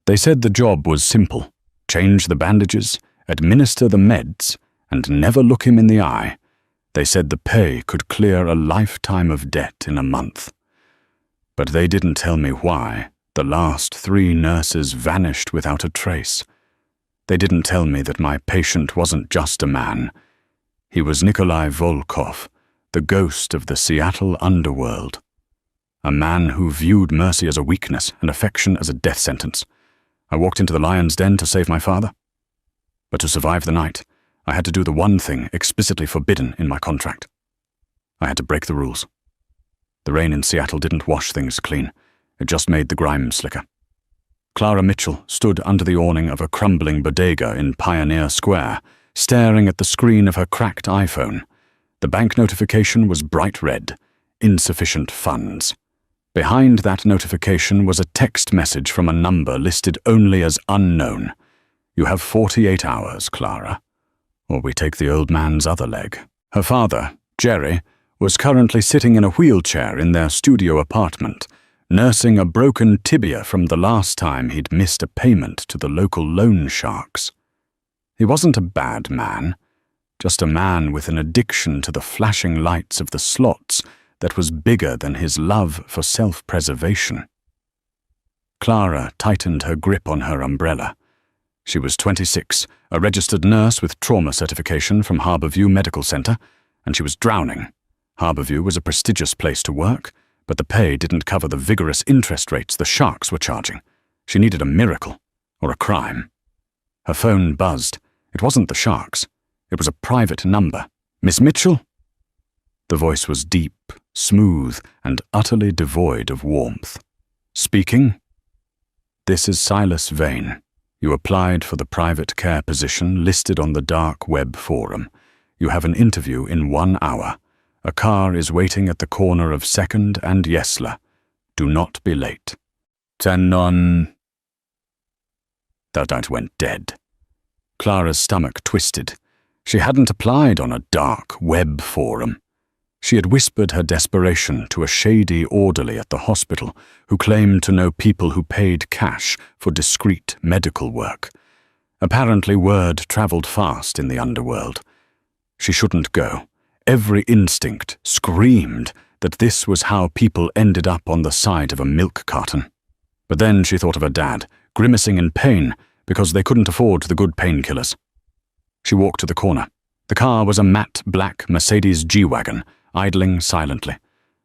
They said the job was simple: change the bandages, administer the meds, and never look him in the eye. They said the pay could clear a lifetime of debt in a month. But they didn't tell me why the last 3 nurses vanished without a trace. They didn't tell me that my patient wasn't just a man. He was Nikolai Volkov, the ghost of the Seattle underworld. A man who viewed mercy as a weakness and affection as a death sentence. I walked into the lion's den to save my father. But to survive the night, I had to do the one thing explicitly forbidden in my contract. I had to break the rules. The rain in Seattle didn't wash things clean. It just made the grime slicker. Clara Mitchell stood under the awning of a crumbling bodega in Pioneer Square, staring at the screen of her cracked iPhone. The bank notification was bright red: insufficient funds. Behind that notification was a text message from a number listed only as unknown. You have 48 hours, Clara, or we take the old man's other leg. Her father, Jerry, was currently sitting in a wheelchair in their studio apartment, nursing a broken tibia from the last time he'd missed a payment to the local loan sharks. He wasn't a bad man, just a man with an addiction to the flashing lights of the slots that was bigger than his love for self-preservation. Clara tightened her grip on her umbrella. She was 26, a registered nurse with trauma certification from Harborview Medical Center, and she was drowning. Harborview was a prestigious place to work, but the pay didn't cover the vigorous interest rates the sharks were charging. She needed a miracle, or a crime. Her phone buzzed. It wasn't the sharks. It was a private number. Miss Mitchell? The voice was deep, smooth, and utterly devoid of warmth. Speaking? This is Silas Vane. You applied for the private care position listed on the dark web forum. You have an interview in 1 hour. A car is waiting at the corner of 2nd and Yesler. Do not be late. Tenon. That went dead. Clara's stomach twisted. She hadn't applied on a dark web forum. She had whispered her desperation to a shady orderly at the hospital who claimed to know people who paid cash for discreet medical work. Apparently word traveled fast in the underworld. She shouldn't go. Every instinct screamed that this was how people ended up on the side of a milk carton. But then she thought of her dad, grimacing in pain because they couldn't afford the good painkillers. She walked to the corner. The car was a matte black Mercedes G-Wagon, idling silently.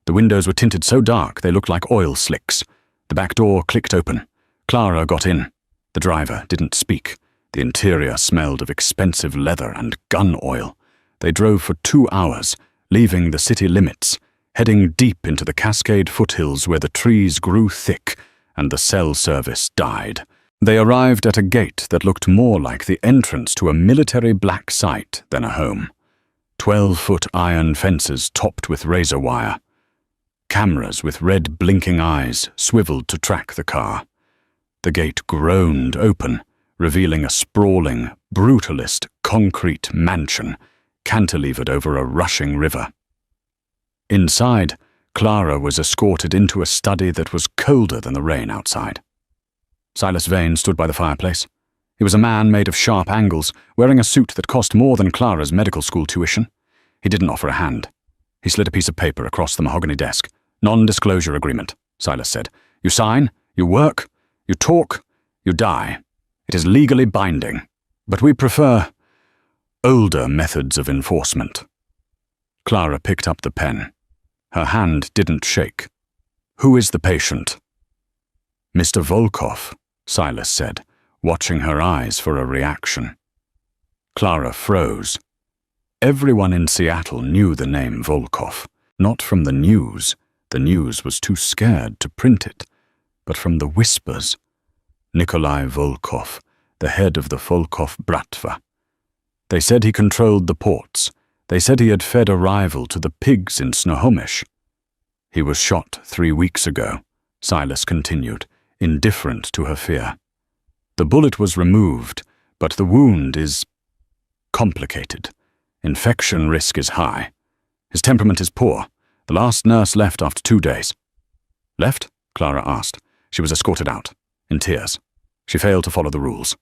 The windows were tinted so dark they looked like oil slicks. The back door clicked open. Clara got in. The driver didn't speak. The interior smelled of expensive leather and gun oil. They drove for 2 hours, leaving the city limits, heading deep into the Cascade foothills where the trees grew thick and the cell service died. They arrived at a gate that looked more like the entrance to a military black site than a home. 12-foot iron fences topped with razor wire. Cameras with red blinking eyes swiveled to track the car. The gate groaned open, revealing a sprawling, brutalist concrete mansion cantilevered over a rushing river. Inside, Clara was escorted into a study that was colder than the rain outside. Silas Vane stood by the fireplace. He was a man made of sharp angles, wearing a suit that cost more than Clara's medical school tuition. He didn't offer a hand. He slid a piece of paper across the mahogany desk. Non-disclosure agreement, Silas said. You sign, you work, you talk, you die. It is legally binding. But we prefer older methods of enforcement. Clara picked up the pen. Her hand didn't shake. Who is the patient? Mr. Volkov, Silas said, watching her eyes for a reaction. Clara froze. Everyone in Seattle knew the name Volkov, not from the news was too scared to print it, but from the whispers. Nikolai Volkov, the head of the Volkov Bratva. They said he controlled the ports. They said he had fed a rival to the pigs in Snohomish. He was shot 3 weeks ago, Silas continued, indifferent to her fear. The bullet was removed, but the wound is complicated. Infection risk is high. His temperament is poor. The last nurse left after 2 days. Left? Clara asked. She was escorted out, in tears. She failed to follow the rules.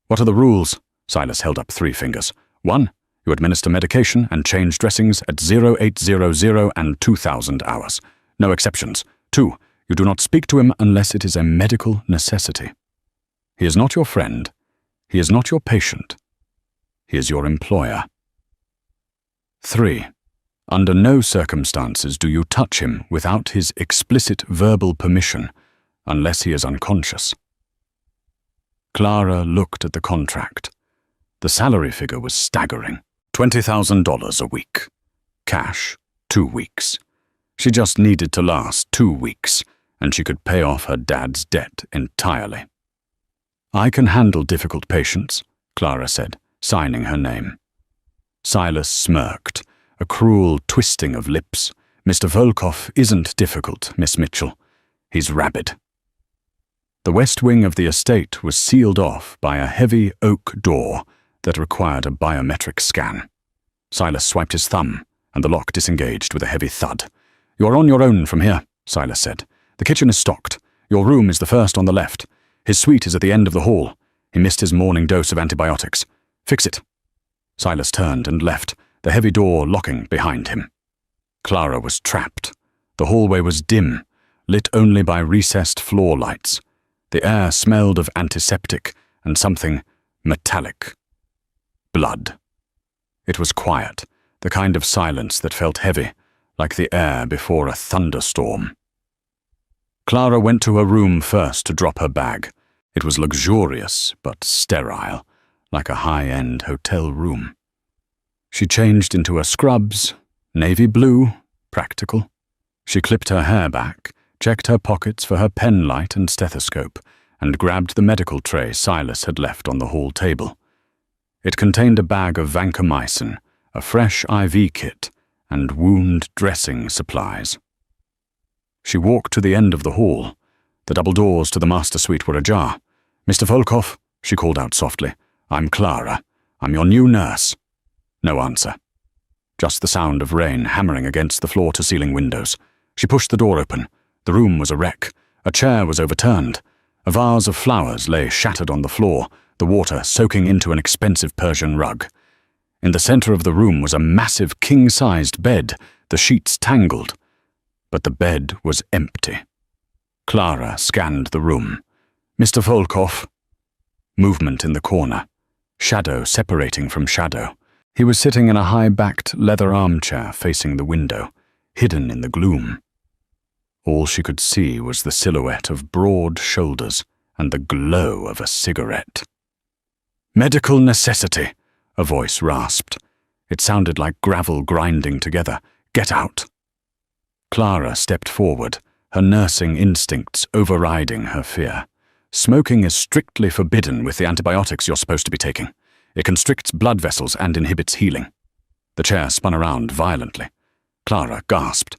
What are the rules? Silas held up 3 fingers. 1. You administer medication and change dressings at 0800 and 2000 hours. No exceptions. 2. You do not speak to him unless it is a medical necessity. He is not your friend. He is not your patient. He is your employer. 3. Under no circumstances do you touch him without his explicit verbal permission, unless he is unconscious. Clara looked at the contract. The salary figure was staggering. $20,000 a week. Cash, 2 weeks. She just needed to last 2 weeks, and she could pay off her dad's debt entirely. I can handle difficult patients, Clara said, signing her name. Silas smirked, a cruel twisting of lips. Mr. Volkov isn't difficult, Miss Mitchell. He's rabid. The west wing of the estate was sealed off by a heavy oak door that required a biometric scan. Silas swiped his thumb, and the lock disengaged with a heavy thud. You are on your own from here, Silas said. The kitchen is stocked. Your room is the first on the left. His suite is at the end of the hall. He missed his morning dose of antibiotics. Fix it. Silas turned and left, the heavy door locking behind him. Clara was trapped. The hallway was dim, lit only by recessed floor lights. The air smelled of antiseptic and something metallic. Blood. It was quiet, the kind of silence that felt heavy, like the air before a thunderstorm. Clara went to her room first to drop her bag. It was luxurious, but sterile, like a high-end hotel room. She changed into her scrubs, navy blue, practical. She clipped her hair back, checked her pockets for her pen light and stethoscope, and grabbed the medical tray Silas had left on the hall table. It contained a bag of vancomycin, a fresh IV kit, and wound dressing supplies. She walked to the end of the hall. The double doors to the master suite were ajar. Mr. Volkov, she called out softly. I'm Clara. I'm your new nurse. No answer. Just the sound of rain hammering against the floor-to-ceiling windows. She pushed the door open. The room was a wreck. A chair was overturned. A vase of flowers lay shattered on the floor, the water soaking into an expensive Persian rug. In the center of the room was a massive king-sized bed, the sheets tangled. But the bed was empty. Clara scanned the room. Mr. Volkov. Movement in the corner. Shadow separating from shadow. He was sitting in a high-backed leather armchair facing the window, hidden in the gloom. All she could see was the silhouette of broad shoulders and the glow of a cigarette. Medical necessity, a voice rasped. It sounded like gravel grinding together. Get out. Clara stepped forward, her nursing instincts overriding her fear. Smoking is strictly forbidden with the antibiotics you're supposed to be taking. It constricts blood vessels and inhibits healing. The chair spun around violently. Clara gasped.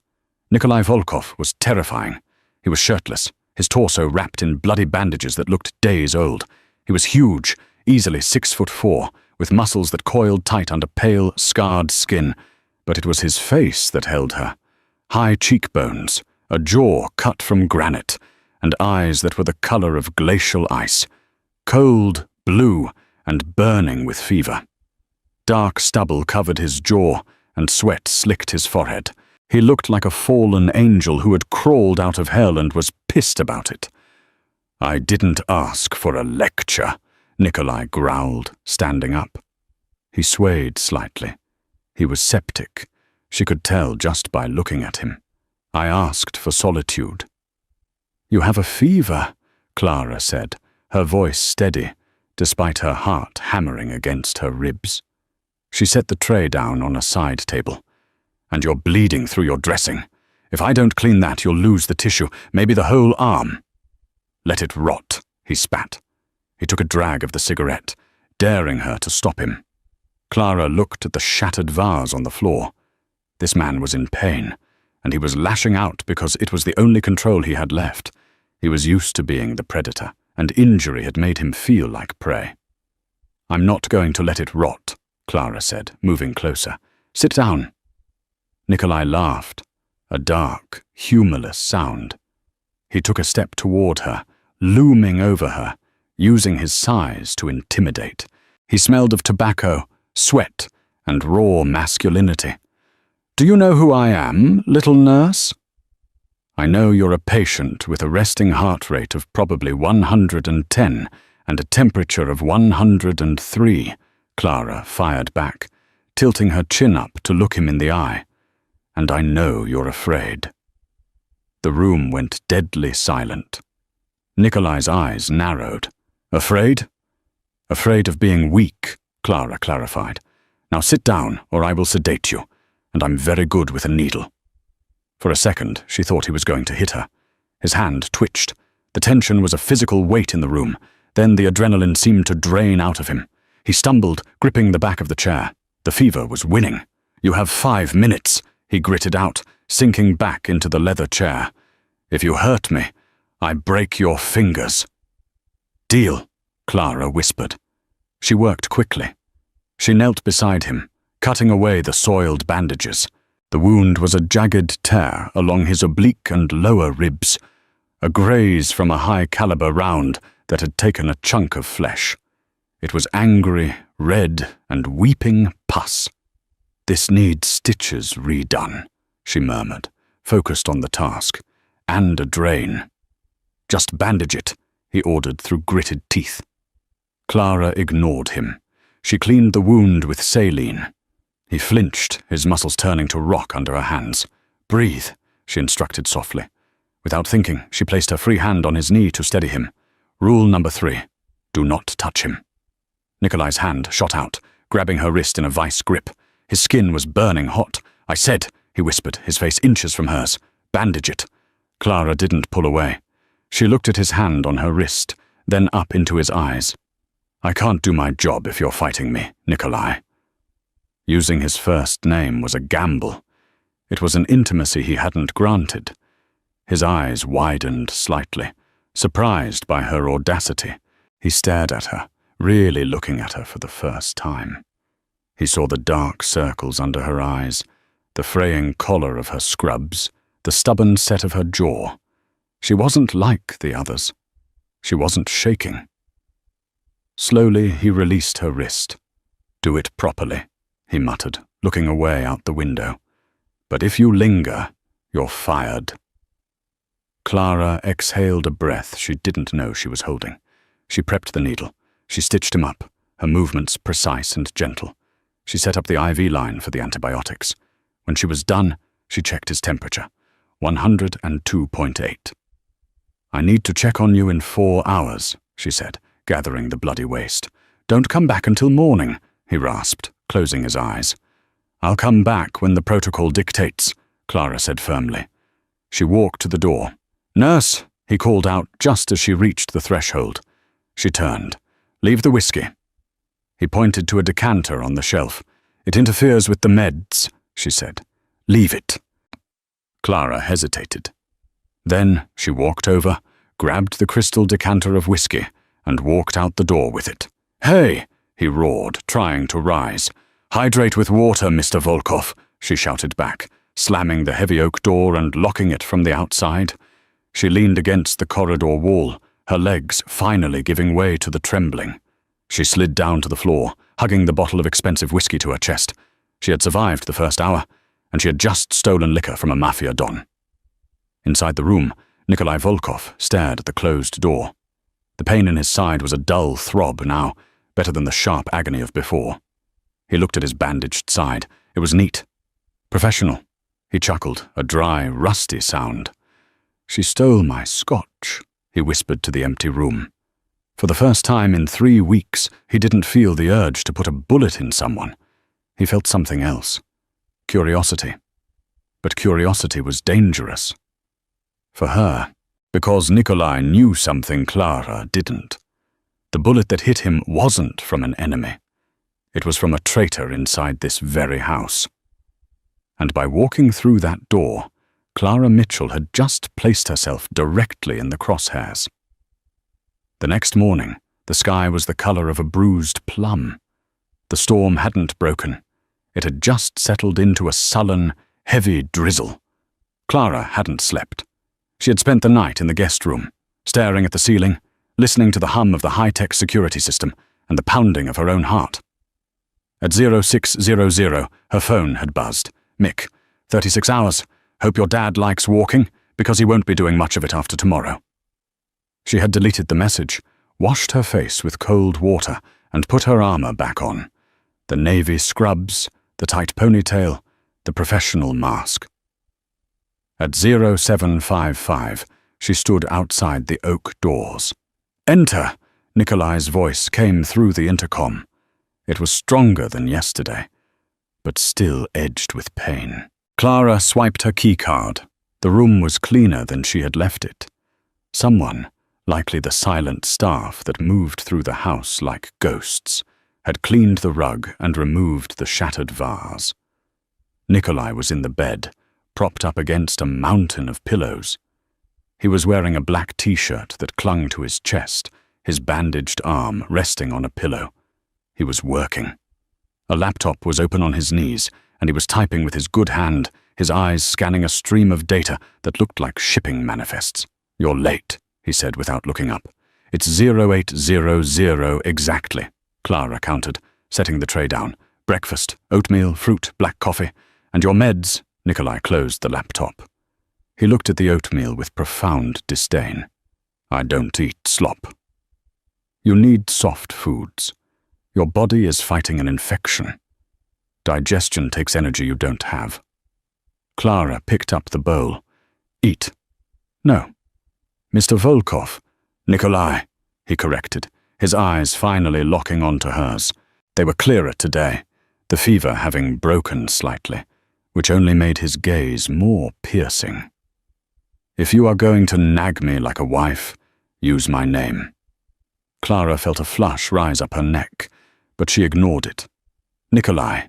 Nikolai Volkov was terrifying. He was shirtless, his torso wrapped in bloody bandages that looked days old. He was huge, easily 6'4", with muscles that coiled tight under pale, scarred skin. But it was his face that held her. High cheekbones, a jaw cut from granite, and eyes that were the color of glacial ice. Cold, blue, and burning with fever. Dark stubble covered his jaw, and sweat slicked his forehead. He looked like a fallen angel who had crawled out of hell and was pissed about it. I didn't ask for a lecture, Nikolai growled, standing up. He swayed slightly. He was septic. She could tell just by looking at him. I asked for solitude. You have a fever, Clara said, her voice steady, despite her heart hammering against her ribs. She set the tray down on a side table. And you're bleeding through your dressing. If I don't clean that, you'll lose the tissue, maybe the whole arm. Let it rot, he spat. He took a drag of the cigarette, daring her to stop him. Clara looked at the shattered vase on the floor. This man was in pain, and he was lashing out because it was the only control he had left. He was used to being the predator, and injury had made him feel like prey. I'm not going to let it rot, Clara said, moving closer. Sit down. Nikolai laughed, a dark, humorless sound. He took a step toward her, looming over her, using his size to intimidate. He smelled of tobacco, sweat, and raw masculinity. "Do you know who I am, little nurse?" "I know you're a patient with a resting heart rate of probably 110 and a temperature of 103, Clara fired back, tilting her chin up to look him in the eye. "And I know you're afraid." The room went deadly silent. Nikolai's eyes narrowed. "Afraid?" "Afraid of being weak," Clara clarified. "Now sit down, or I will sedate you, and I'm very good with a needle." For a second, she thought he was going to hit her. His hand twitched. The tension was a physical weight in the room. Then the adrenaline seemed to drain out of him. He stumbled, gripping the back of the chair. The fever was winning. "You have 5 minutes," he gritted out, sinking back into the leather chair. "If you hurt me, I break your fingers." "Deal," Clara whispered. She worked quickly. She knelt beside him, cutting away the soiled bandages. The wound was a jagged tear along his oblique and lower ribs, a graze from a high-caliber round that had taken a chunk of flesh. It was angry, red, and weeping pus. "This needs stitches redone," she murmured, focused on the task. "And a drain." "Just bandage it," he ordered through gritted teeth. Clara ignored him. She cleaned the wound with saline. He flinched, his muscles turning to rock under her hands. "Breathe," she instructed softly. Without thinking, she placed her free hand on his knee to steady him. Rule number 3, do not touch him. Nikolai's hand shot out, grabbing her wrist in a vice grip. His skin was burning hot. "I said," he whispered, his face inches from hers, "bandage it." Clara didn't pull away. She looked at his hand on her wrist, then up into his eyes. "I can't do my job if you're fighting me, Nikolai." Using his first name was a gamble. It was an intimacy he hadn't granted. His eyes widened slightly, surprised by her audacity. He stared at her, really looking at her for the first time. He saw the dark circles under her eyes, the fraying collar of her scrubs, the stubborn set of her jaw. She wasn't like the others. She wasn't shaking. Slowly, he released her wrist. "Do it properly," he muttered, looking away out the window. "But if you linger, you're fired." Clara exhaled a breath she didn't know she was holding. She prepped the needle. She stitched him up, her movements precise and gentle. She set up the IV line for the antibiotics. When she was done, she checked his temperature, 102.8. "I need to check on you in 4 hours, she said, gathering the bloody waste. "Don't come back until morning," he rasped, closing his eyes. "I'll come back when the protocol dictates," Clara said firmly. She walked to the door. "Nurse," he called out just as she reached the threshold. She turned. "Leave the whiskey." He pointed to a decanter on the shelf. "It interferes with the meds," she said. "Leave it." Clara hesitated. Then she walked over, grabbed the crystal decanter of whiskey, and walked out the door with it. "Hey!" he roared, trying to rise. "Hydrate with water, Mr. Volkov," she shouted back, slamming the heavy oak door and locking it from the outside. She leaned against the corridor wall, her legs finally giving way to the trembling. She slid down to the floor, hugging the bottle of expensive whiskey to her chest. She had survived the first hour, and she had just stolen liquor from a mafia don. Inside the room, Nikolai Volkov stared at the closed door. The pain in his side was a dull throb now, better than the sharp agony of before. He looked at his bandaged side. It was neat. Professional. He chuckled, a dry, rusty sound. "She stole my scotch," he whispered to the empty room. For the first time in 3 weeks, he didn't feel the urge to put a bullet in someone. He felt something else. Curiosity. But curiosity was dangerous. For her, because Nikolai knew something Clara didn't. The bullet that hit him wasn't from an enemy. It was from a traitor inside this very house. And by walking through that door, Clara Mitchell had just placed herself directly in the crosshairs. The next morning, the sky was the color of a bruised plum. The storm hadn't broken. It had just settled into a sullen, heavy drizzle. Clara hadn't slept. She had spent the night in the guest room, staring at the ceiling, listening to the hum of the high-tech security system and the pounding of her own heart. At 0600, her phone had buzzed. Mick, 36 hours. Hope your dad likes walking, because he won't be doing much of it after tomorrow. She had deleted the message, washed her face with cold water, and put her armor back on. The navy scrubs, the tight ponytail, the professional mask. At 0755, she stood outside the oak doors. "Enter!" Nikolai's voice came through the intercom. It was stronger than yesterday, but still edged with pain. Clara swiped her keycard. The room was cleaner than she had left it. Someone, likely the silent staff that moved through the house like ghosts, had cleaned the rug and removed the shattered vase. Nikolai was in the bed, propped up against a mountain of pillows. He was wearing a black t-shirt that clung to his chest, his bandaged arm resting on a pillow. He was working. A laptop was open on his knees, and he was typing with his good hand, his eyes scanning a stream of data that looked like shipping manifests. "You're late," he said without looking up. "It's 0800 exactly," Clara countered, setting the tray down. "Breakfast, oatmeal, fruit, black coffee, and your meds." Nikolai closed the laptop. He looked at the oatmeal with profound disdain. "I don't eat slop." "You need soft foods. Your body is fighting an infection. Digestion takes energy you don't have." Clara picked up the bowl. "Eat." "No." "Mr. Volkov." "Nikolai," he corrected, his eyes finally locking onto hers. They were clearer today, the fever having broken slightly, which only made his gaze more piercing. "If you are going to nag me like a wife, use my name." Clara felt a flush rise up her neck, but she ignored it. "Nikolai,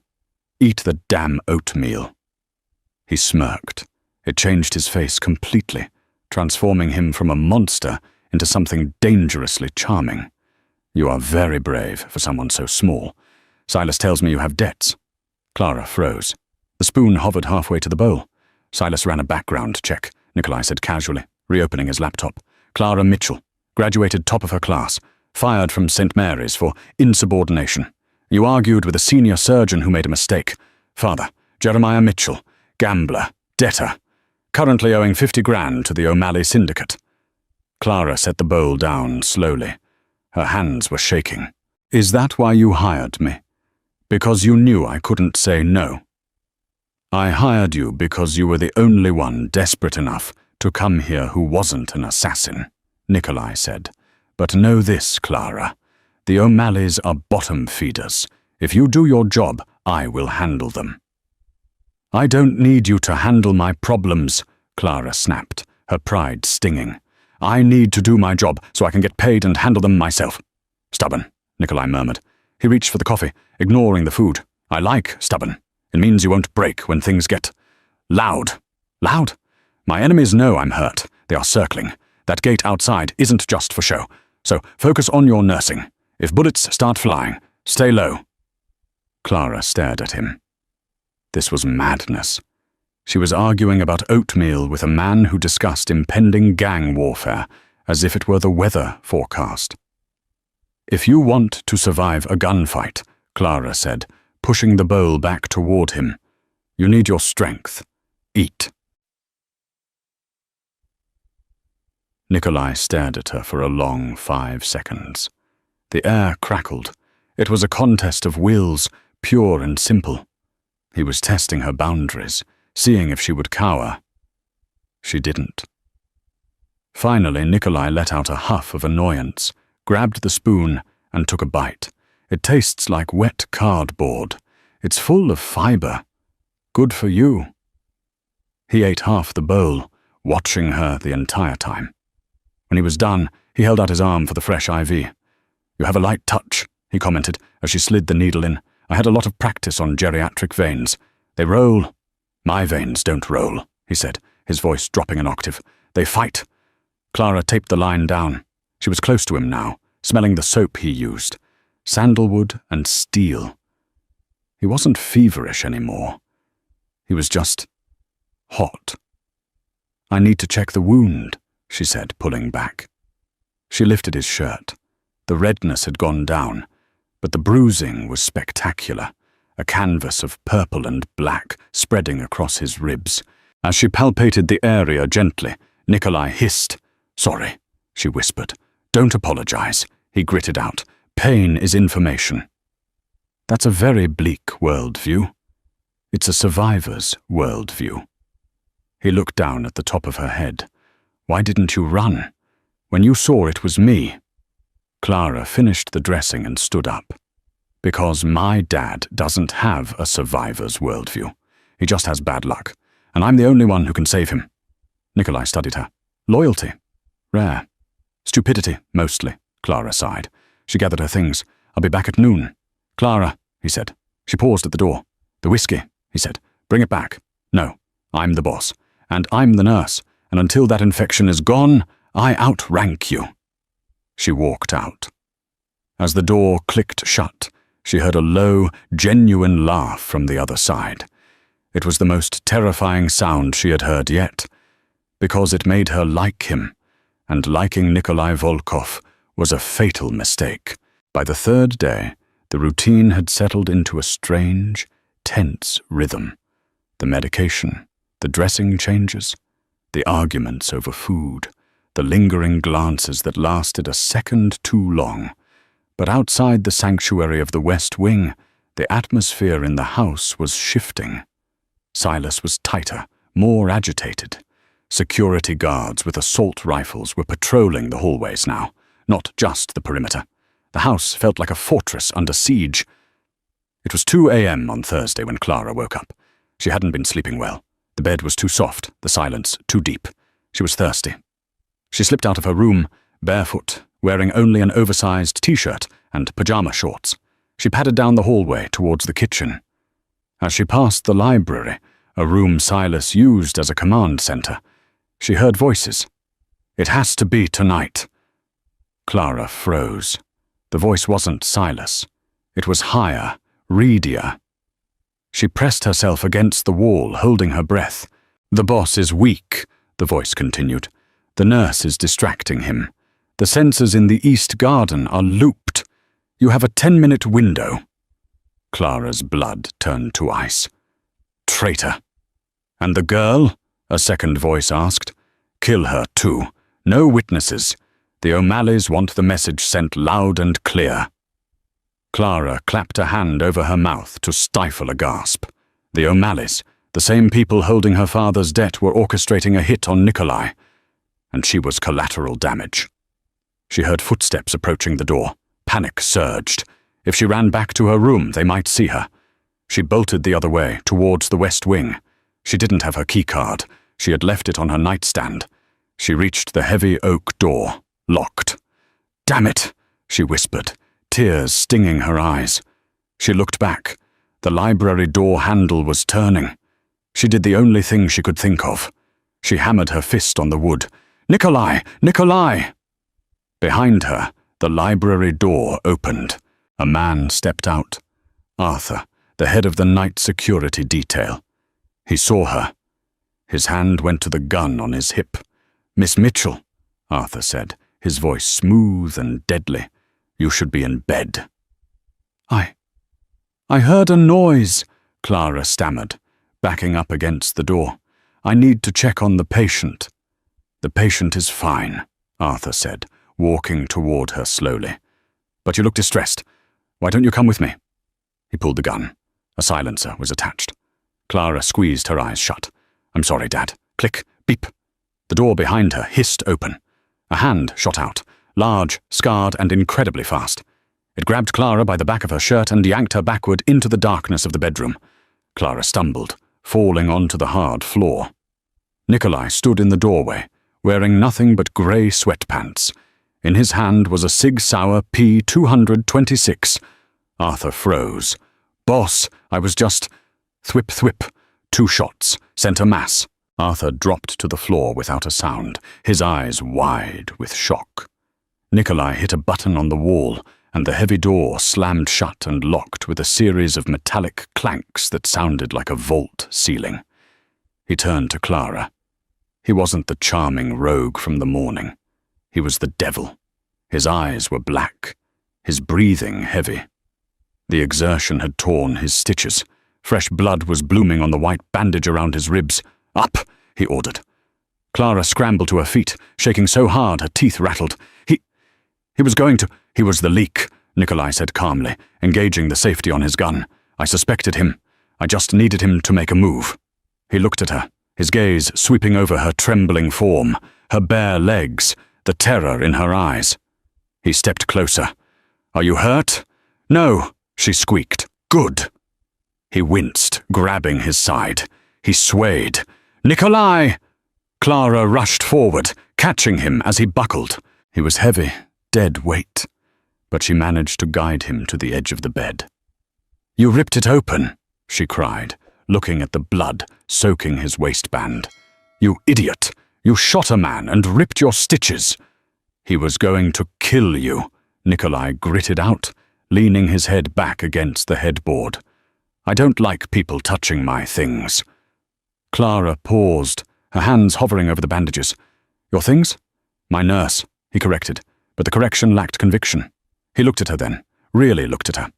eat the damn oatmeal." He smirked. It changed his face completely, transforming him from a monster into something dangerously charming. "You are very brave for someone so small. Silas tells me you have debts." Clara froze. The spoon hovered halfway to the bowl. Silas ran a background check, Nikolai said casually, reopening his laptop. "Clara Mitchell, graduated top of her class, fired from St. Mary's for insubordination. You argued with a senior surgeon who made a mistake. Father, Jeremiah Mitchell, gambler, debtor, currently owing 50 grand to the O'Malley syndicate." Clara set the bowl down slowly. Her hands were shaking. "Is that why you hired me? Because you knew I couldn't say no?" "I hired you because you were the only one desperate enough to come here who wasn't an assassin," Nikolai said. "But know this, Clara. The O'Malleys are bottom feeders. If you do your job, I will handle them." "I don't need you to handle my problems," Clara snapped, her pride stinging. "I need to do my job so I can get paid and handle them myself." "Stubborn," Nikolai murmured. He reached for the coffee, ignoring the food. "I like stubborn. It means you won't break when things get loud." "Loud? My enemies know I'm hurt. They are circling. That gate outside isn't just for show. So focus on your nursing. If bullets start flying, stay low." Clara stared at him. This was madness. She was arguing about oatmeal with a man who discussed impending gang warfare as if it were the weather forecast. "If you want to survive a gunfight," Clara said, pushing the bowl back toward him, "you need your strength. Eat." Nikolai stared at her for a long 5 seconds. The air crackled. It was a contest of wills, pure and simple. He was testing her boundaries, seeing if she would cower. She didn't. Finally, Nikolai let out a huff of annoyance, grabbed the spoon, and took a bite. "It tastes like wet cardboard. It's full of fiber. Good for you." He ate half the bowl, watching her the entire time. When he was done, he held out his arm for the fresh IV. "You have a light touch," he commented as she slid the needle in. "I had a lot of practice on geriatric veins. They roll." "My veins don't roll," he said, his voice dropping an octave. "They fight." Clara taped the line down. She was close to him now, smelling the soap he used. Sandalwood and steel. He wasn't feverish anymore. He was just hot. "I need to check the wound," she said, pulling back. She lifted his shirt. The redness had gone down, but the bruising was spectacular, a canvas of purple and black spreading across his ribs. As she palpated the area gently, Nikolai hissed. "Sorry," she whispered. "Don't apologize," he gritted out. "Pain is information." That's a very bleak worldview. It's a survivor's worldview. He looked down at the top of her head. "Why didn't you run? When you saw it was me." Clara finished the dressing and stood up. "Because my dad doesn't have a survivor's worldview. He just has bad luck, and I'm the only one who can save him." Nikolai studied her. "Loyalty? Rare. Stupidity, mostly," Clara sighed. She gathered her things. "I'll be back at noon." "Clara," he said. She paused at the door. "The whiskey," he said. "Bring it back." "No, I'm the boss, and I'm the nurse, and until that infection is gone, I outrank you." She walked out. As the door clicked shut, she heard a low, genuine laugh from the other side. It was the most terrifying sound she had heard yet, because it made her like him, and liking Nikolai Volkov was a fatal mistake. By the third day, the routine had settled into a strange, tense rhythm. The medication, the dressing changes, the arguments over food, the lingering glances that lasted a second too long. But outside the sanctuary of the West Wing, the atmosphere in the house was shifting. Silas was tighter, more agitated. Security guards with assault rifles were patrolling the hallways now, not just the perimeter. The house felt like a fortress under siege. It was 2 a.m. on Thursday when Clara woke up. She hadn't been sleeping well. The bed was too soft, the silence too deep. She was thirsty. She slipped out of her room, barefoot, wearing only an oversized t-shirt and pajama shorts. She padded down the hallway towards the kitchen. As she passed the library, a room Silas used as a command center, she heard voices. "It has to be tonight." Clara froze. The voice wasn't Silas. It was higher, readier. She pressed herself against the wall, holding her breath. "The boss is weak," the voice continued. "The nurse is distracting him. The sensors in the East Garden are looped. You have a 10-minute window." Clara's blood turned to ice. "Traitor." "And the girl?" a second voice asked. "Kill her too. No witnesses. The O'Malleys want the message sent loud and clear." Clara clapped a hand over her mouth to stifle a gasp. The O'Malleys, the same people holding her father's debt, were orchestrating a hit on Nikolai, and she was collateral damage. She heard footsteps approaching the door. Panic surged. If she ran back to her room, they might see her. She bolted the other way, towards the West Wing. She didn't have her keycard. She had left it on her nightstand. She reached the heavy oak door, locked. "Damn it," she whispered, tears stinging her eyes. She looked back. The library door handle was turning. She did the only thing she could think of. She hammered her fist on the wood. "Nikolai! Nikolai!" Behind her, the library door opened. A man stepped out. Arthur, the head of the night security detail. He saw her. His hand went to the gun on his hip. "Miss Mitchell," Arthur said, his voice smooth and deadly. "You should be in bed." I heard a noise," Clara stammered, backing up against the door. "I need to check on the patient." "The patient is fine," Arthur said, walking toward her slowly. "But you look distressed. Why don't you come with me?" He pulled the gun. A silencer was attached. Clara squeezed her eyes shut. "I'm sorry, Dad." Click, beep. The door behind her hissed open. A hand shot out, large, scarred, and incredibly fast. It grabbed Clara by the back of her shirt and yanked her backward into the darkness of the bedroom. Clara stumbled, falling onto the hard floor. Nikolai stood in the doorway, wearing nothing but grey sweatpants. In his hand was a Sig Sauer P226. Arthur froze. "Boss, I was just—" Thwip, thwip. 2 shots, sent a mass. Arthur dropped to the floor without a sound, his eyes wide with shock. Nikolai hit a button on the wall, and the heavy door slammed shut and locked with a series of metallic clanks that sounded like a vault ceiling. He turned to Clara. He wasn't the charming rogue from the morning. He was the devil, His eyes were black, his breathing heavy. The exertion had torn his stitches. Fresh blood was blooming on the white bandage around his ribs. "Up!" he ordered. Clara scrambled to her feet, shaking so hard her teeth rattled. He was going to— "He was the leak," Nikolai said calmly, engaging the safety on his gun. "I suspected him. I just needed him to make a move." He looked at her, his gaze sweeping over her trembling form, her bare legs, the terror in her eyes. He stepped closer. "Are you hurt?" "No," she squeaked. "Good." He winced, grabbing his side. He swayed. "Nikolai!" Clara rushed forward, catching him as he buckled. He was heavy, dead weight, but she managed to guide him to the edge of the bed. "You ripped it open," she cried, looking at the blood soaking his waistband. "You idiot! You shot a man and ripped your stitches." "He was going to kill you," Nikolai gritted out, leaning his head back against the headboard. "I don't like people touching my things." Clara paused, her hands hovering over the bandages. "Your things?" "My nurse," he corrected, but the correction lacked conviction. He looked at her then, really looked at her.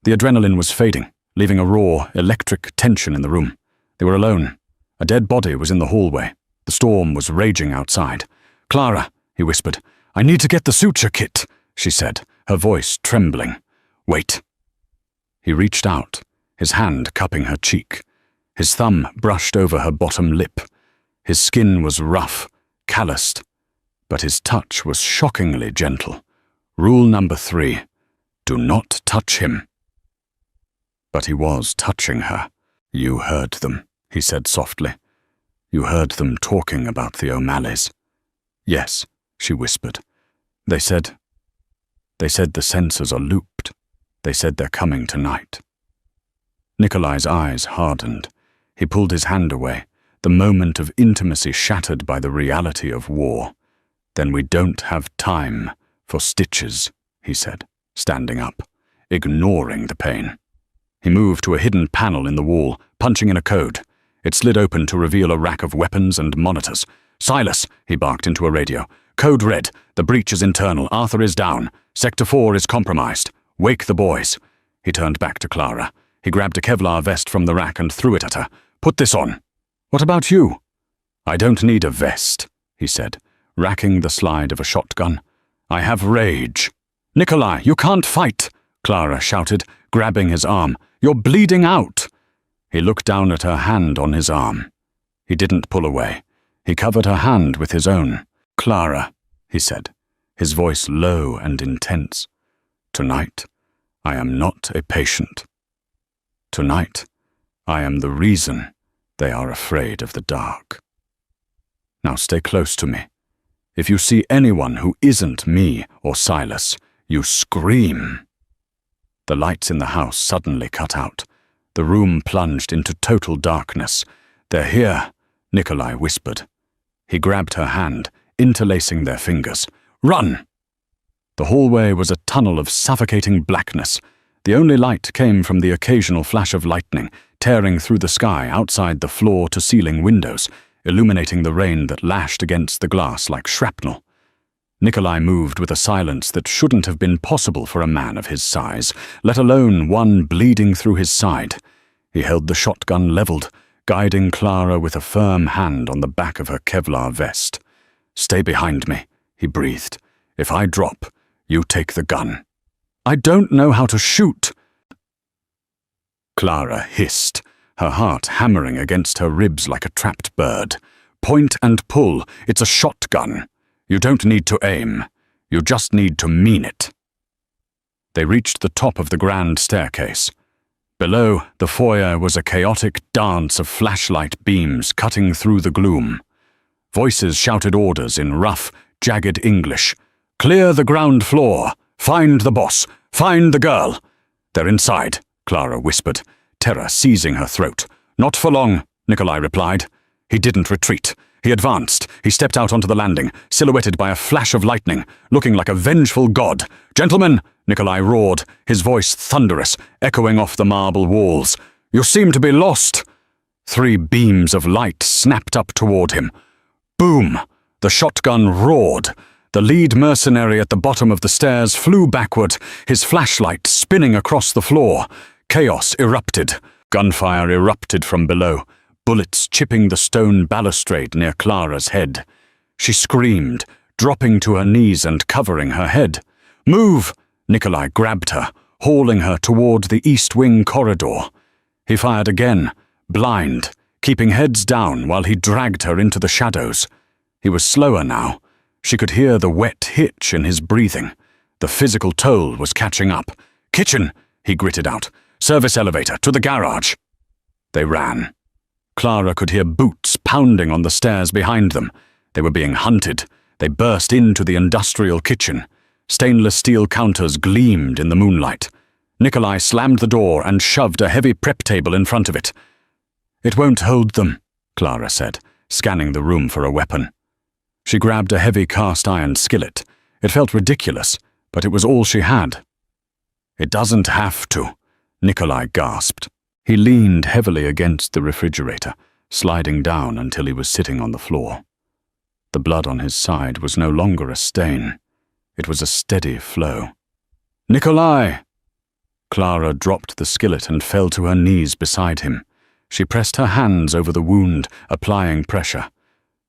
The adrenaline was fading, leaving a raw, electric tension in the room. They were alone. A dead body was in the hallway. The storm was raging outside. "Clara," he whispered. "I need to get the suture kit," she said, her voice trembling. "Wait." He reached out, his hand cupping her cheek. His thumb brushed over her bottom lip. His skin was rough, calloused, but his touch was shockingly gentle. Rule number 3, do not touch him. But he was touching her. "You heard them," he said softly. "You heard them talking about the O'Malleys." "Yes," she whispered. They said the sensors are looped. They said they're coming tonight." Nikolai's eyes hardened. He pulled his hand away, the moment of intimacy shattered by the reality of war. "Then we don't have time for stitches," he said, standing up, ignoring the pain. He moved to a hidden panel in the wall, punching in a code. It slid open to reveal a rack of weapons and monitors. "Silas," he barked into a radio. "Code red. The breach is internal. Arthur is down. Sector 4 is compromised. Wake the boys." He turned back to Clara. He grabbed a Kevlar vest from the rack and threw it at her. "Put this on." "What about you?" "I don't need a vest," he said, racking the slide of a shotgun. "I have rage." "Nikolai, you can't fight," Clara shouted, grabbing his arm. "You're bleeding out." He looked down at her hand on his arm. He didn't pull away. He covered her hand with his own. "Clara," he said, his voice low and intense. "Tonight, I am not a patient. Tonight, I am the reason they are afraid of the dark. Now stay close to me. If you see anyone who isn't me or Silas, you scream." The lights in the house suddenly cut out. The room plunged into total darkness. "They're here," Nikolai whispered. He grabbed her hand, interlacing their fingers. "Run!" The hallway was a tunnel of suffocating blackness. The only light came from the occasional flash of lightning, tearing through the sky outside the floor-to-ceiling windows, illuminating the rain that lashed against the glass like shrapnel. Nikolai moved with a silence that shouldn't have been possible for a man of his size, let alone one bleeding through his side. He held the shotgun leveled, guiding Clara with a firm hand on the back of her Kevlar vest. "Stay behind me," he breathed. "If I drop, you take the gun." "I don't know how to shoot," Clara hissed, her heart hammering against her ribs like a trapped bird. "Point and pull. It's a shotgun. You don't need to aim. You just need to mean it." They reached the top of the grand staircase. Below, the foyer was a chaotic dance of flashlight beams cutting through the gloom. Voices shouted orders in rough, jagged English. "Clear the ground floor. Find the boss. Find the girl." "They're inside," Clara whispered, terror seizing her throat. "Not for long," Nikolai replied. He didn't retreat. He advanced. He stepped out onto the landing, silhouetted by a flash of lightning, looking like a vengeful god. "Gentlemen," Nikolai roared, his voice thunderous, echoing off the marble walls. "You seem to be lost." 3 beams of light snapped up toward him. Boom! The shotgun roared. The lead mercenary at the bottom of the stairs flew backward, his flashlight spinning across the floor. Chaos erupted. Gunfire erupted from below, bullets chipping the stone balustrade near Clara's head. She screamed, dropping to her knees and covering her head. "Move!" Nikolai grabbed her, hauling her toward the east wing corridor. He fired again, blind, keeping heads down while he dragged her into the shadows. He was slower now. She could hear the wet hitch in his breathing. The physical toll was catching up. "Kitchen!" he gritted out. "Service elevator, to the garage!" They ran. Clara could hear boots pounding on the stairs behind them. They were being hunted. They burst into the industrial kitchen. Stainless steel counters gleamed in the moonlight. Nikolai slammed the door and shoved a heavy prep table in front of it. "It won't hold them," Clara said, scanning the room for a weapon. She grabbed a heavy cast-iron skillet. It felt ridiculous, but it was all she had. "It doesn't have to," Nikolai gasped. He leaned heavily against the refrigerator, sliding down until he was sitting on the floor. The blood on his side was no longer a stain. It was a steady flow. "Nikolai!" Clara dropped the skillet and fell to her knees beside him. She pressed her hands over the wound, applying pressure.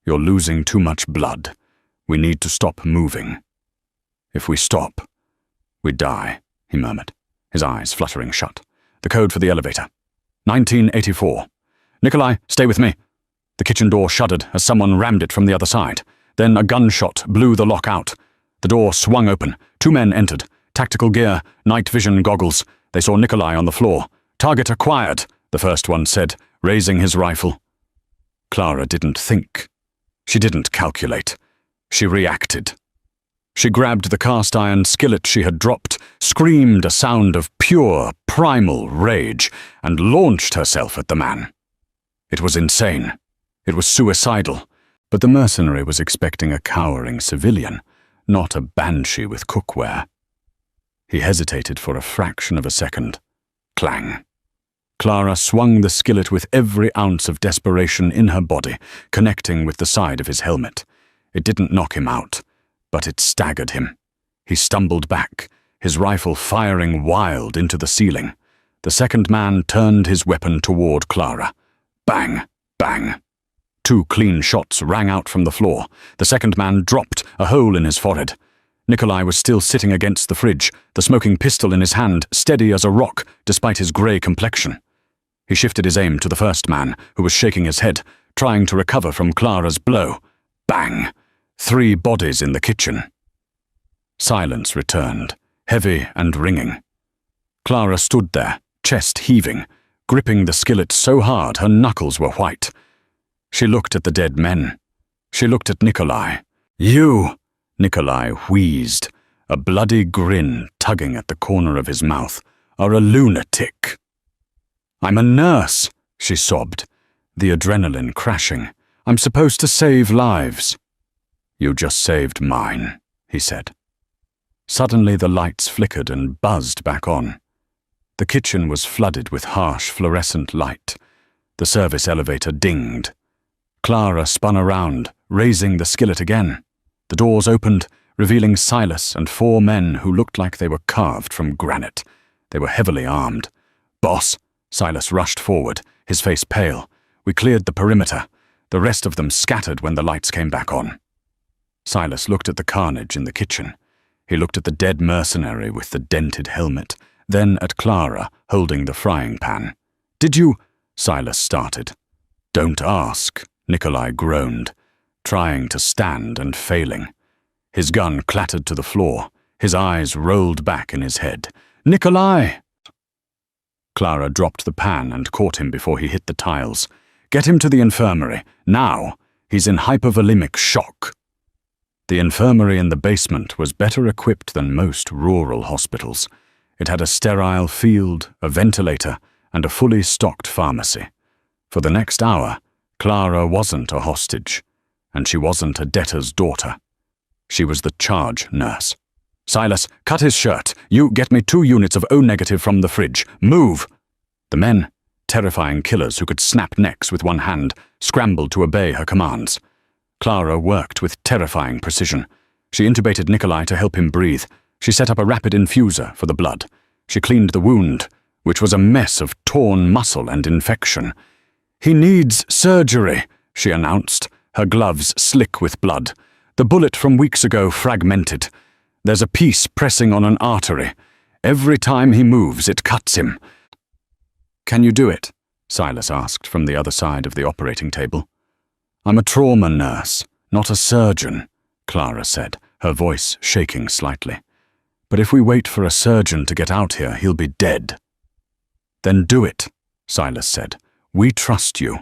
"You're losing too much blood. We need to stop moving. If we stop, we die," he murmured, his eyes fluttering shut. "The code for the elevator. 1984. Nikolai, stay with me." The kitchen door shuddered as someone rammed it from the other side. Then a gunshot blew the lock out. The door swung open. 2 men entered. Tactical gear, night vision goggles. They saw Nikolai on the floor. "Target acquired," the first one said, raising his rifle. Clara didn't think. She didn't calculate. She reacted. She grabbed the cast-iron skillet she had dropped, screamed a sound of pure, primal rage, and launched herself at the man. It was insane. It was suicidal. But the mercenary was expecting a cowering civilian, not a banshee with cookware. He hesitated for a fraction of a second. Clang. Clara swung the skillet with every ounce of desperation in her body, connecting with the side of his helmet. It didn't knock him out, but it staggered him. He stumbled back, his rifle firing wild into the ceiling. The second man turned his weapon toward Clara. Bang! Bang! 2 clean shots rang out from the floor. The second man dropped, a hole in his forehead. Nikolai was still sitting against the fridge, the smoking pistol in his hand, steady as a rock, despite his grey complexion. He shifted his aim to the first man, who was shaking his head, trying to recover from Clara's blow. Bang! 3 bodies in the kitchen. Silence returned, heavy and ringing. Clara stood there, chest heaving, gripping the skillet so hard her knuckles were white. She looked at the dead men. She looked at Nikolai. "You!" Nikolai wheezed, a bloody grin tugging at the corner of his mouth. "Are a lunatic." "I'm a nurse," she sobbed, the adrenaline crashing. "I'm supposed to save lives." "You just saved mine," he said. Suddenly the lights flickered and buzzed back on. The kitchen was flooded with harsh fluorescent light. The service elevator dinged. Clara spun around, raising the skillet again. The doors opened, revealing Silas and 4 men who looked like they were carved from granite. They were heavily armed. "Boss," Silas rushed forward, his face pale. "We cleared the perimeter. The rest of them scattered when the lights came back on." Silas looked at the carnage in the kitchen. He looked at the dead mercenary with the dented helmet, then at Clara, holding the frying pan. "Did you—" Silas started. "Don't ask," Nikolai groaned, trying to stand and failing. His gun clattered to the floor. His eyes rolled back in his head. "Nikolai!" Clara dropped the pan and caught him before he hit the tiles. "Get him to the infirmary, now. He's in hypovolemic shock." The infirmary in the basement was better equipped than most rural hospitals. It had a sterile field, a ventilator, and a fully stocked pharmacy. For the next hour, Clara wasn't a hostage, and she wasn't a debtor's daughter. She was the charge nurse. "Silas, cut his shirt. You get me 2 units of O-negative from the fridge. Move!" The men, terrifying killers who could snap necks with one hand, scrambled to obey her commands. Clara worked with terrifying precision. She intubated Nikolai to help him breathe. She set up a rapid infuser for the blood. She cleaned the wound, which was a mess of torn muscle and infection. "He needs surgery," she announced, her gloves slick with blood. "The bullet from weeks ago fragmented. There's a piece pressing on an artery. Every time he moves, it cuts him." "Can you do it?" Silas asked from the other side of the operating table. "I'm a trauma nurse, not a surgeon," Clara said, her voice shaking slightly. "But if we wait for a surgeon to get out here, he'll be dead." "Then do it," Silas said. "We trust you."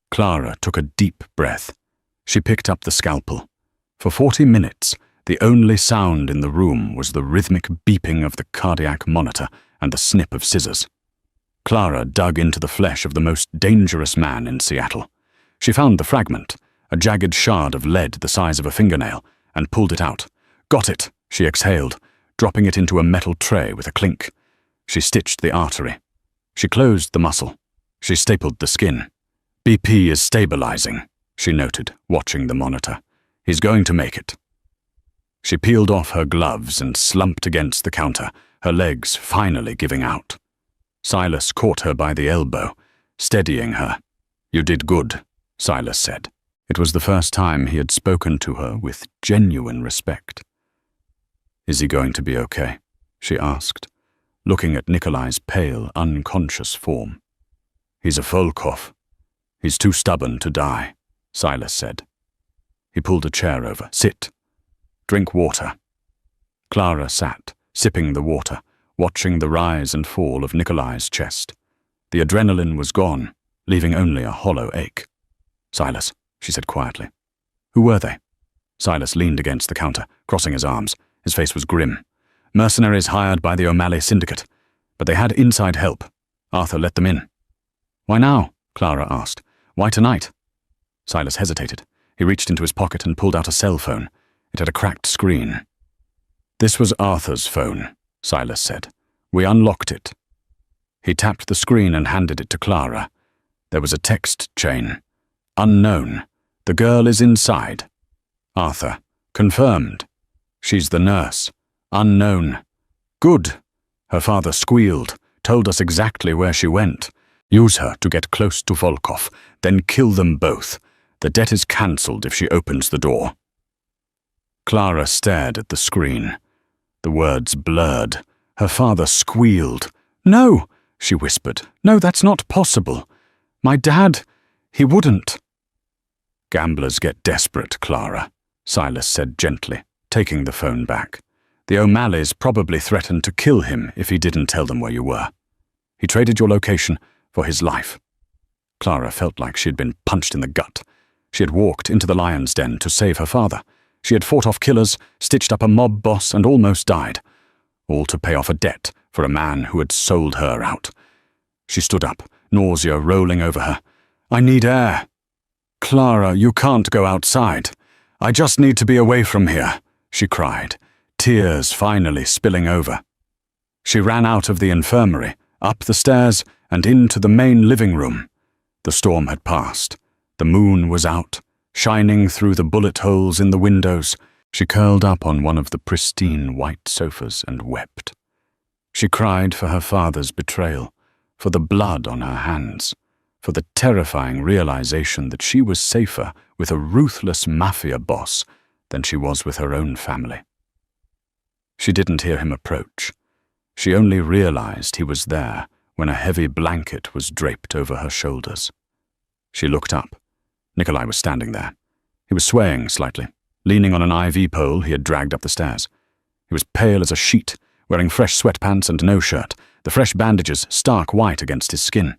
Clara took a deep breath. She picked up the scalpel. For 40 minutes, the only sound in the room was the rhythmic beeping of the cardiac monitor and the snip of scissors. Clara dug into the flesh of the most dangerous man in Seattle. She found the fragment, a jagged shard of lead the size of a fingernail, and pulled it out. "Got it," she exhaled, dropping it into a metal tray with a clink. She stitched the artery. She closed the muscle. She stapled the skin. "BP is stabilizing," she noted, watching the monitor. "He's going to make it." She peeled off her gloves and slumped against the counter, her legs finally giving out. Silas caught her by the elbow, steadying her. "You did good," Silas said. It was the first time he had spoken to her with genuine respect. "Is he going to be okay?" she asked, looking at Nikolai's pale, unconscious form. "He's a Volkov. He's too stubborn to die," Silas said. He pulled a chair over. "Sit. Drink water." Clara sat, sipping the water, watching the rise and fall of Nikolai's chest. The adrenaline was gone, leaving only a hollow ache. "Silas," she said quietly. "Who were they?" Silas leaned against the counter, crossing his arms. His face was grim. "Mercenaries hired by the O'Malley Syndicate, but they had inside help. Arthur let them in." "Why now?" Clara asked. "Why tonight?" Silas hesitated. He reached into his pocket and pulled out a cell phone. It had a cracked screen. "This was Arthur's phone," Silas said. "We unlocked it." He tapped the screen and handed it to Clara. There was a text chain. "Unknown. The girl is inside. Arthur. Confirmed. She's the nurse. Unknown. Good." Her father squealed, told us exactly where she went. "Use her to get close to Volkov, then kill them both. The debt is cancelled if she opens the door." Clara stared at the screen. The words blurred. Her father squealed. "No," she whispered. "No, that's not possible. My dad, he wouldn't." "Gamblers get desperate, Clara," Silas said gently, taking the phone back. "The O'Malleys probably threatened to kill him if he didn't tell them where you were. He traded your location for his life." Clara felt like she had been punched in the gut. She had walked into the lion's den to save her father. She had fought off killers, stitched up a mob boss, and almost died. All to pay off a debt for a man who had sold her out. She stood up, nausea rolling over her. "I need air." "Clara, you can't go outside. I just need to be away from here," she cried, tears finally spilling over. She ran out of the infirmary, up the stairs, and into the main living room. The storm had passed. The moon was out, shining through the bullet holes in the windows. She curled up on one of the pristine white sofas and wept. She cried for her father's betrayal, for the blood on her hands, for the terrifying realization that she was safer with a ruthless mafia boss than she was with her own family. She didn't hear him approach. She only realized he was there when a heavy blanket was draped over her shoulders. She looked up. Nikolai was standing there. He was swaying slightly, leaning on an IV pole he had dragged up the stairs. He was pale as a sheet, wearing fresh sweatpants and no shirt, the fresh bandages stark white against his skin.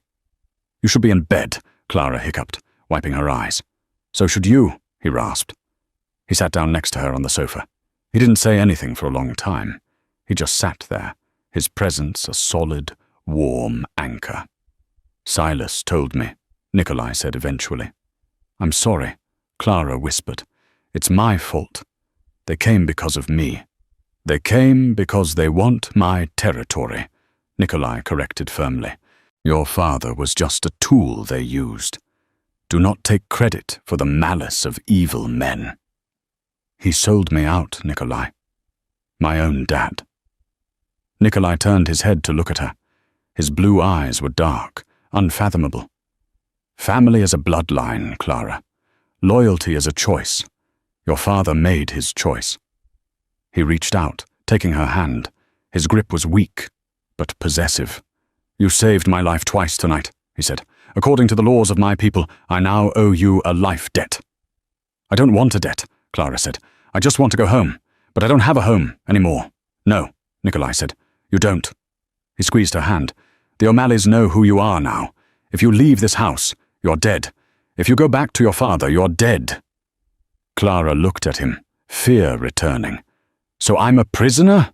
"You should be in bed," Clara hiccuped, wiping her eyes. "So should you," he rasped. He sat down next to her on the sofa. He didn't say anything for a long time. He just sat there, his presence a solid, warm anchor. "Silas told me," Nikolai said eventually. "I'm sorry," Clara whispered. "It's my fault. They came because of me." "They came because they want my territory," Nikolai corrected firmly. "Your father was just a tool they used. Do not take credit for the malice of evil men." He sold me out, Nikolai. My own dad. Nikolai turned his head to look at her. His blue eyes were dark, unfathomable. Family is a bloodline, Clara. Loyalty is a choice. Your father made his choice. He reached out, taking her hand. His grip was weak, but possessive. You saved my life twice tonight, he said. According to the laws of my people, I now owe you a life debt. I don't want a debt, Clara said. I just want to go home, but I don't have a home anymore. No, Nikolai said. You don't. He squeezed her hand. The O'Malleys know who you are now. If you leave this house, you're dead. If you go back to your father, you're dead. Clara looked at him, fear returning. So I'm a prisoner?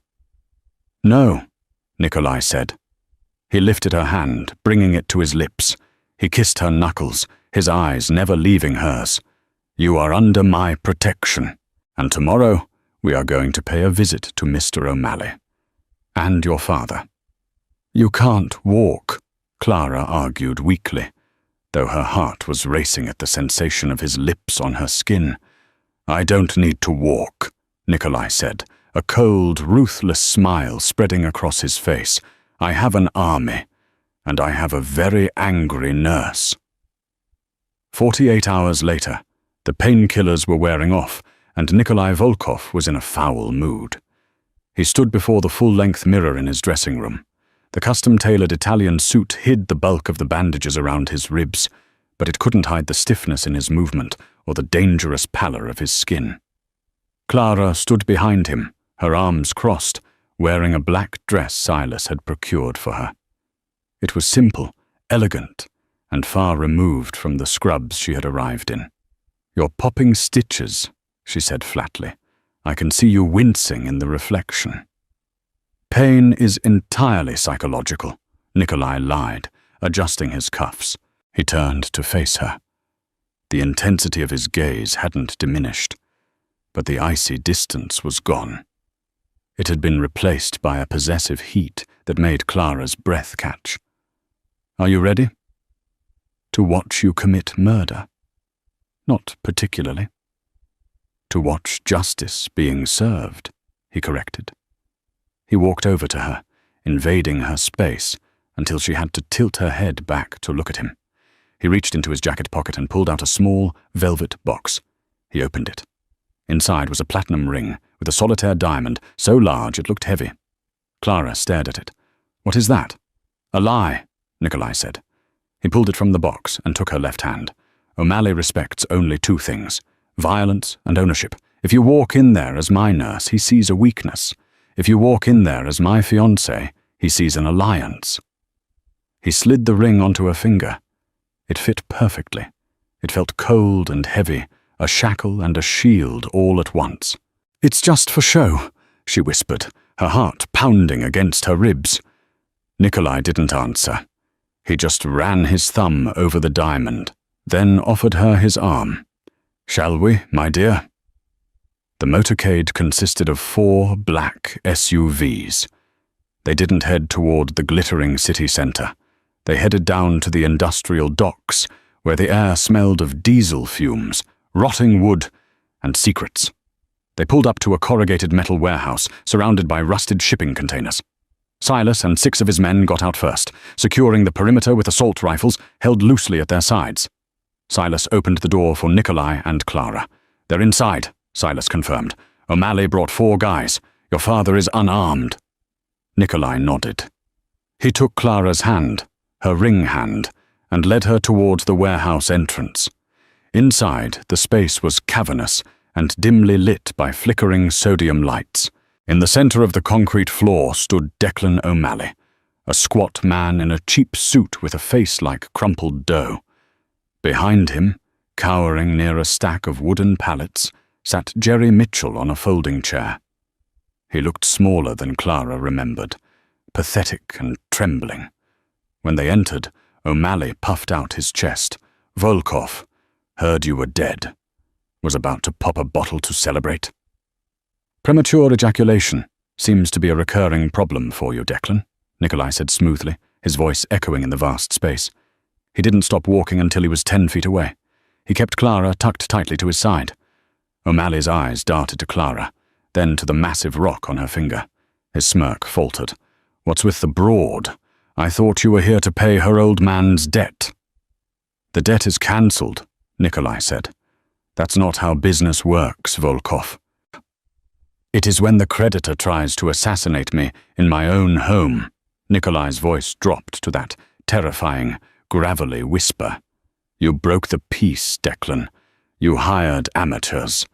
No, Nikolai said. He lifted her hand, bringing it to his lips. He kissed her knuckles, his eyes never leaving hers. You are under my protection, and tomorrow we are going to pay a visit to Mr. O'Malley. And your father. You can't walk, Clara argued weakly, though her heart was racing at the sensation of his lips on her skin. I don't need to walk, Nikolai said, a cold, ruthless smile spreading across his face. I have an army, and I have a very angry nurse. 48 hours later, the painkillers were wearing off, and Nikolai Volkov was in a foul mood. He stood before the full-length mirror in his dressing room. The custom-tailored Italian suit hid the bulk of the bandages around his ribs, but it couldn't hide the stiffness in his movement or the dangerous pallor of his skin. Clara stood behind him, her arms crossed, wearing a black dress Silas had procured for her. It was simple, elegant, and far removed from the scrubs she had arrived in. You're popping stitches, she said flatly. I can see you wincing in the reflection. Pain is entirely psychological, Nikolai lied, adjusting his cuffs. He turned to face her. The intensity of his gaze hadn't diminished, but the icy distance was gone. It had been replaced by a possessive heat that made Clara's breath catch. Are you ready? To watch you commit murder? Not particularly. To watch justice being served, he corrected. He walked over to her, invading her space, until she had to tilt her head back to look at him. He reached into his jacket pocket and pulled out a small, velvet box. He opened it. Inside was a platinum ring with a solitaire diamond so large it looked heavy. Clara stared at it. What is that? A lie, Nikolai said. He pulled it from the box and took her left hand. O'Malley respects only two things, violence and ownership. If you walk in there as my nurse, he sees a weakness. If you walk in there as my fiancé, he sees an alliance. He slid the ring onto her finger. It fit perfectly. It felt cold and heavy, a shackle and a shield all at once. It's just for show, she whispered, her heart pounding against her ribs. Nikolai didn't answer. He just ran his thumb over the diamond, then offered her his arm. Shall we, my dear? The motorcade consisted of 4 black SUVs. They didn't head toward the glittering city center. They headed down to the industrial docks, where the air smelled of diesel fumes, rotting wood, and secrets. They pulled up to a corrugated metal warehouse, surrounded by rusted shipping containers. Silas and 6 of his men got out first, securing the perimeter with assault rifles held loosely at their sides. Silas opened the door for Nikolai and Clara. They're inside, Silas confirmed. O'Malley brought 4 guys. Your father is unarmed. Nikolai nodded. He took Clara's hand, her ring hand, and led her towards the warehouse entrance. Inside, the space was cavernous and dimly lit by flickering sodium lights. In the center of the concrete floor stood Declan O'Malley, a squat man in a cheap suit with a face like crumpled dough. Behind him, cowering near a stack of wooden pallets, sat Jerry Mitchell on a folding chair. He looked smaller than Clara remembered, pathetic and trembling. When they entered, O'Malley puffed out his chest. Volkov, heard you were dead. Was about to pop a bottle to celebrate. Premature ejaculation seems to be a recurring problem for you, Declan, Nikolai said smoothly, his voice echoing in the vast space. He didn't stop walking until he was 10 feet away. He kept Clara tucked tightly to his side. O'Malley's eyes darted to Clara, then to the massive rock on her finger. His smirk faltered. "What's with the broad? I thought you were here to pay her old man's debt." "The debt is cancelled," Nikolai said. "That's not how business works, Volkov. It is when the creditor tries to assassinate me in my own home." Nikolai's voice dropped to that terrifying, gravelly whisper. "You broke the peace, Declan. You hired amateurs,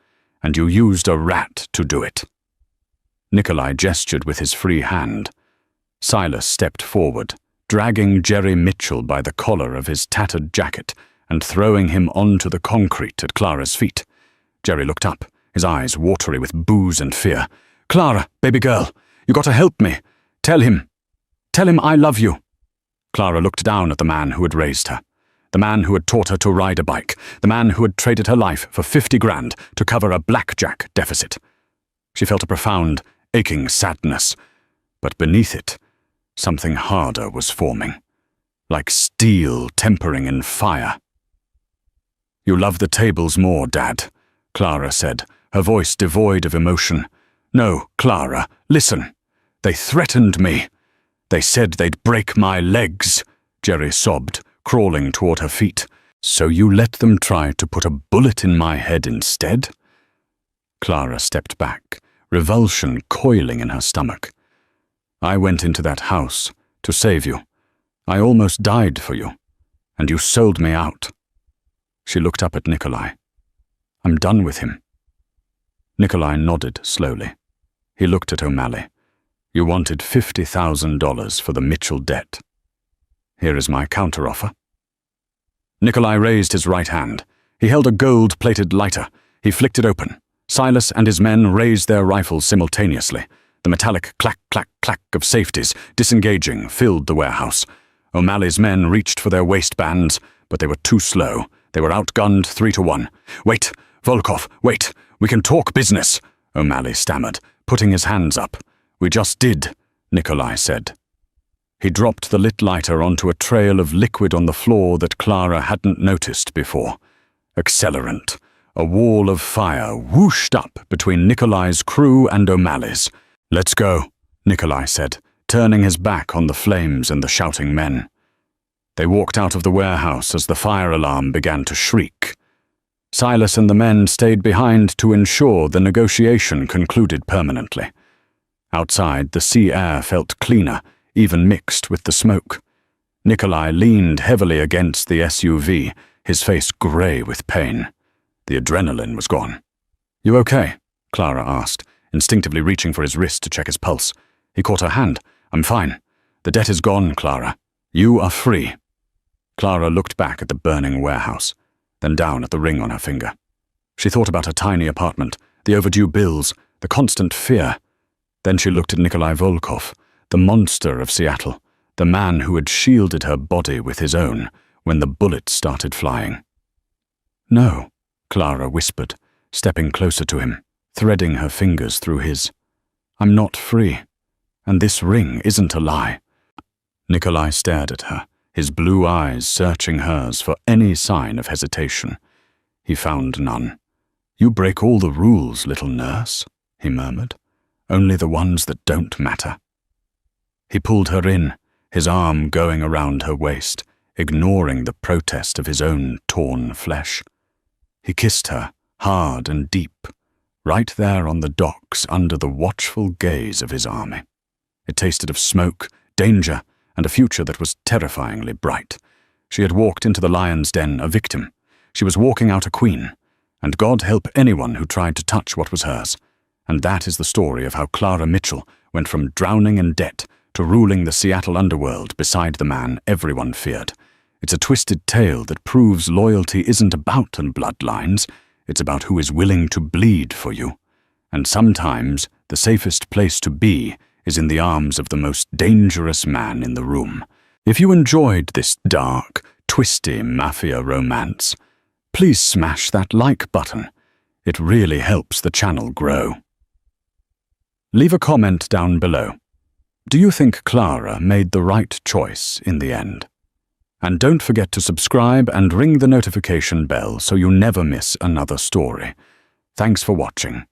and you used a rat to do it." Nikolai gestured with his free hand. Silas stepped forward, dragging Jerry Mitchell by the collar of his tattered jacket and throwing him onto the concrete at Clara's feet. Jerry looked up, his eyes watery with booze and fear. "Clara, baby girl, you gotta help me. Tell him I love you." Clara looked down at the man who had raised her. The man who had taught her to ride a bike. The man who had traded her life for 50 grand to cover a blackjack deficit. She felt a profound, aching sadness, but beneath it, something harder was forming, like steel tempering in fire. "You love the tables more, Dad," Clara said, her voice devoid of emotion. "No, Clara, listen. They threatened me. They said they'd break my legs," Jerry sobbed, crawling toward her feet. "So you let them try to put a bullet in my head instead?" Clara stepped back, revulsion coiling in her stomach. "I went into that house to save you. I almost died for you, and you sold me out." She looked up at Nikolai. "I'm done with him." Nikolai nodded slowly. He looked at O'Malley. "You wanted $50,000 for the Mitchell debt. Here is my counteroffer." Nikolai raised his right hand. He held a gold-plated lighter. He flicked it open. Silas and his men raised their rifles simultaneously. The metallic clack, clack, clack of safeties, disengaging, filled the warehouse. O'Malley's men reached for their waistbands, but they were too slow. They were outgunned 3-1. "Wait, Volkov, wait. We can talk business," O'Malley stammered, putting his hands up. "We just did," Nikolai said. He dropped the lit lighter onto a trail of liquid on the floor that Clara hadn't noticed before. Accelerant. A wall of fire whooshed up between Nikolai's crew and O'Malley's. "Let's go," Nikolai said, turning his back on the flames and the shouting men. They walked out of the warehouse as the fire alarm began to shriek. Silas and the men stayed behind to ensure the negotiation concluded permanently. Outside, the sea air felt cleaner, even mixed with the smoke. Nikolai leaned heavily against the SUV, his face grey with pain. The adrenaline was gone. "You okay?" Clara asked, instinctively reaching for his wrist to check his pulse. He caught her hand. "I'm fine. The debt is gone, Clara. You are free." Clara looked back at the burning warehouse, then down at the ring on her finger. She thought about her tiny apartment, the overdue bills, the constant fear. Then she looked at Nikolai Volkov, the monster of Seattle, the man who had shielded her body with his own when the bullets started flying. "No," Clara whispered, stepping closer to him, threading her fingers through his. "I'm not free, and this ring isn't a lie." Nikolai stared at her, his blue eyes searching hers for any sign of hesitation. He found none. "You break all the rules, little nurse," he murmured. "Only the ones that don't matter." He pulled her in, his arm going around her waist, ignoring the protest of his own torn flesh. He kissed her, hard and deep, right there on the docks under the watchful gaze of his army. It tasted of smoke, danger, and a future that was terrifyingly bright. She had walked into the lion's den a victim. She was walking out a queen, and God help anyone who tried to touch what was hers. And that is the story of how Clara Mitchell went from drowning in debt to ruling the Seattle underworld beside the man everyone feared. It's a twisted tale that proves loyalty isn't about bloodlines, it's about who is willing to bleed for you. And sometimes the safest place to be is in the arms of the most dangerous man in the room. If you enjoyed this dark, twisty mafia romance, please smash that like button. It really helps the channel grow. Leave a comment down below. Do you think Clara made the right choice in the end? And don't forget to subscribe and ring the notification bell so you never miss another story. Thanks for watching.